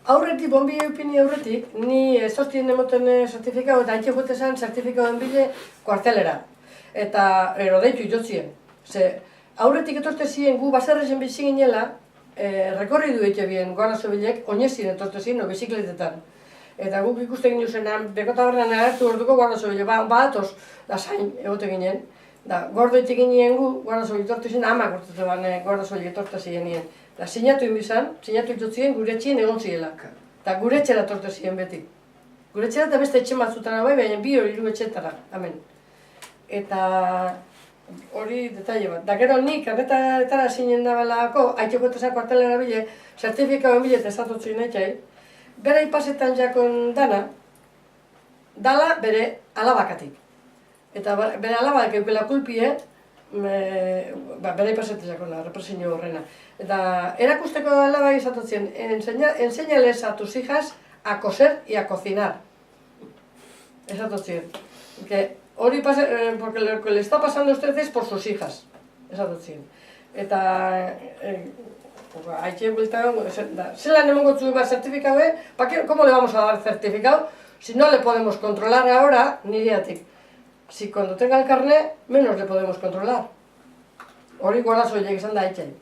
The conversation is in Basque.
Aurretik, bombi eupini aurretik, ni sostien emoten zertifikau eta haitxe jote zen zertifikauen bile kuartelera. Eta deitu itotzien. Ze aurretik etorte ziren gu baserrezen bizi ginela, rekorridu egite bien Guardaso bilek, oinezin etorte ziren, no, bizikletetan. Eta guk ikusten ginen zen, bekota horrean agertu orduko Guardaso bile, atoz, da zain egote ginen. Da, gordo egite ginen gu, Guardaso bile etorte ziren, amak urtetu ban Guardaso bile etorte ziren nien. Da, sinatu inbizan, sinatu itotzien gure etxien egon ziela. Eta gure etxera etorte ziren beti. Gure etxera eta beste etxe batzutan bai, baina bi hori hiru etxetara, hemen. Eta hori detaile bat. Da gero nik karnetaretara zinen dabeelako, haitxeko eta kuartelera bile, zertifikauen bile testatutzen nahi, bere ipasetan jakon dana, dala bere alabakatik. Eta bere alabak eukela kulpie, bere ipasetan jakona, represinio horrena. Eta erakusteko alaba izatotzen, enseñales a tus hijas a coser y a cocinar. Esatotzen. Hori porque lo que le está pasando a ustedes por sus hijas. Esatotzen. Eta haitxe bultagon, zelan emongo txu bat certificaue, ¿cómo le vamos a dar certificado si no le podemos controlar ahora, nireatik? Si cuando tenga el carnet, menos le podemos controlar. Hori Guardaso hilek izan da haitxe.